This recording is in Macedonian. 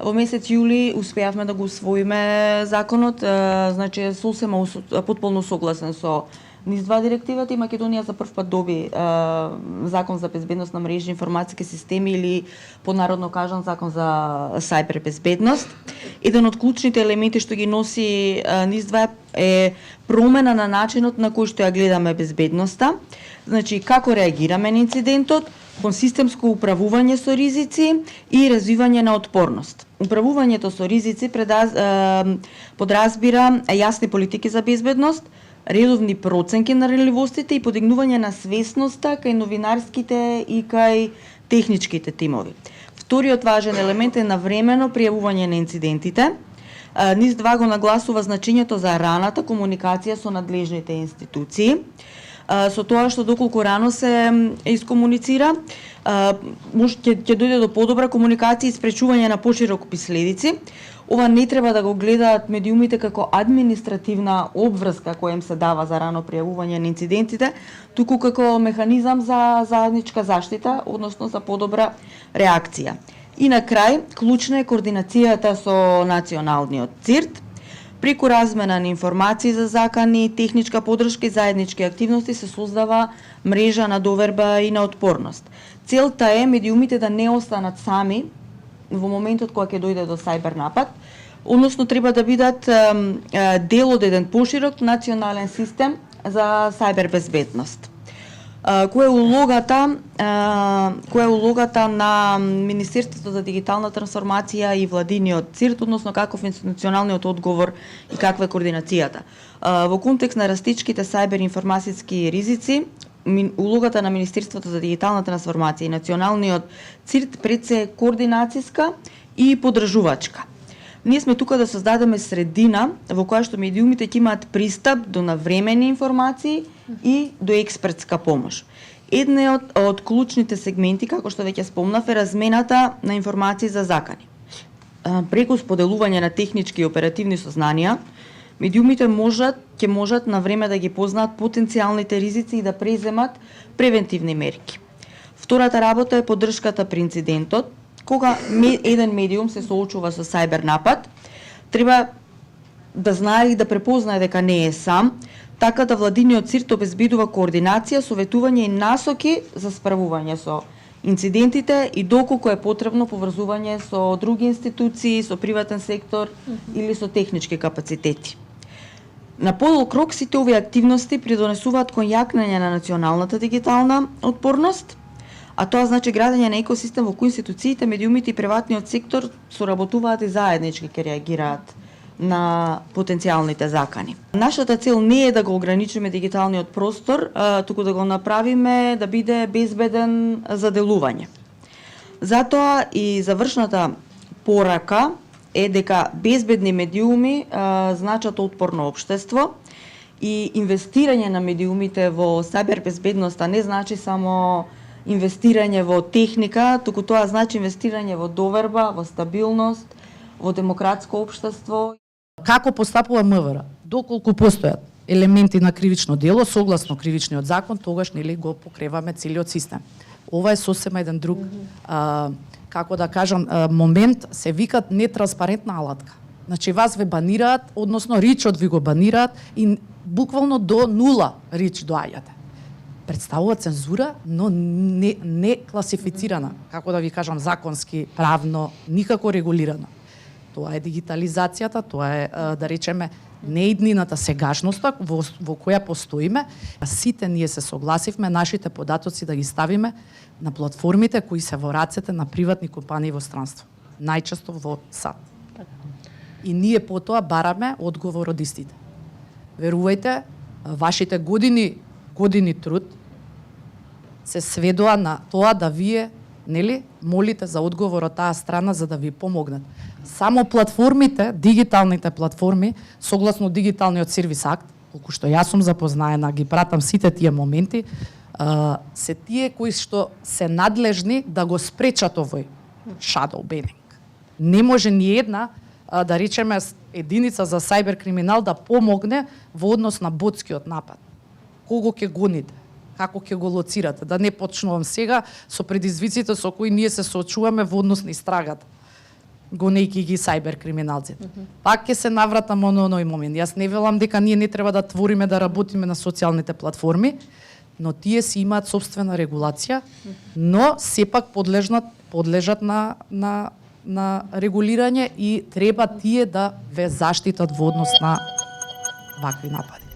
Во месец јули успеавме да го усвоиме законот, значи сосема потполно согласен со НИС-2 директивата и Македонија за прв пат доби закон за безбедност на мрежи и информатски системи или понародно кажан закон за сајбер безбедност. Еден од клучните елементи што ги носи НИС-2 е промена на начинот на кој што ја гледаме безбедноста. Значи како реагираме на инцидентот, кон системско управување со ризици и развивање на отпорност. Управувањето со ризици подразбира јасни политики за безбедност, редовни проценки на ренливостите и подигнување на свесноста кај новинарските и кај техничките тимови. Вториот важен елемент е навремено пријавување на инцидентите. НИС-2 го нагласува значењето за раната комуникација со надлежните институции. Со тоа што доколку рано се искомуницира, ќе дојде до подобра комуникација и спречување на пошироки последици. Ова не треба да го гледаат медиумите како административна обврска која им се дава за рано пријавување на инцидентите, туку како механизам за заедничка заштита, односно за подобра реакција. И на крај, клучна е координацијата со националниот ЦИРТ. Преку размена на информации за закани, техничка подршка и заеднички активности се создава мрежа на доверба и на отпорност. Целта е медиумите да не останат сами во моментот кога ќе дојде до сајбер напад, односно треба да бидат дел од еден поширок национален систем за сајбер безбедност. Која е улогата на Министерството за дигитална трансформација и владиниот ЦИРТ, односно каков е институционалниот одговор и каква е координацијата? Во контекст на растичките сајбер информацијски ризици, улогата на Министерството за дигитална трансформација и националниот ЦИРТ пред се координацијска и подржувачка. Ние сме тука да создадеме средина во која што медиумите ќе имаат пристап до навремени информации и до експертска помош. Еден од клучните сегменти, како што веќе спомнав, е размената на информации за закани. Преку споделување на технички и оперативни сознанија, медиумите ќе можат на време да ги познаат потенцијалните ризици и да преземат превентивни мерки. Втората работа е поддршката при инцидентот. Кога еден медиум се соочува со сајбер напад, треба да знае и да препознае дека не е сам, така да владиниот ЦИРТ обезбедува координација, советување и насоки за справување со инцидентите и доколку е потребно поврзување со други институции, со приватен сектор или со технички капацитети. На подолг рок сите овие активности придонесуваат кон јакнење на националната дигитална отпорност, а тоа значи градење на екосистем во кој институциите, медиумите и приватниот сектор соработуваат и заеднички ќе реагираат на потенцијалните закани. Нашата цел не е да го ограничиме дигиталниот простор, туку да го направиме да биде безбеден за делување. Затоа и завршната порака е дека безбедни медиуми значат отпорно општество и инвестирање на медиумите во сајбер безбедноста не значи само инвестирање во техника, туку тоа значи инвестирање во доверба, во стабилност, во демократско општество. Како постапува МВР? Доколку постојат елементи на кривично дело согласно кривичниот закон, тогаш нели го покреваме целиот систем. Ова е сосема еден друг, како да кажам, момент, се викат нетранспарентна алатка. Значи вас ве банираат, односно ричот ви го банираат и буквално до нула рич доаѓате. Представува цензура, но не класифицирана, како да ви кажам, законски, правно, никако регулирана. Тоа е дигитализацијата, тоа е, да речеме, неиднината сегашноста во која постоиме. Сите ние се согласивме нашите податоци да ги ставиме на платформите кои се во рацете на приватни компании во странство. Најчесто во САД. И ние потоа бараме одговор од истите. Верувајте, вашите години труд се сведоа на тоа да вие, нели, молите за одговор од таа страна за да ви помогнат. Само платформите, дигиталните платформи, согласно дигиталниот сервис акт, колку што јас сум запознаена, ги пратам сите тие моменти, се тие кои што се надлежни да го спречат овој shadow banning. Не може ни една, да речеме, единица за сајбер криминал да помогне во однос на ботскиот напад. Кого ќе гоните? Како ќе го лоцирате? Да не почнувам сега со предизвиците со кои ние се соочуваме во однос на истрагата. гонејќи ги сајбер криминалците. Пак ќе се навратам на оној момент. Јас не велам дека ние не треба да твориме да работиме на социјалните платформи, но тие си имаат собствена регулација, но сепак подлежат на регулирање и треба тие да ве заштитат во однос на вакви напади.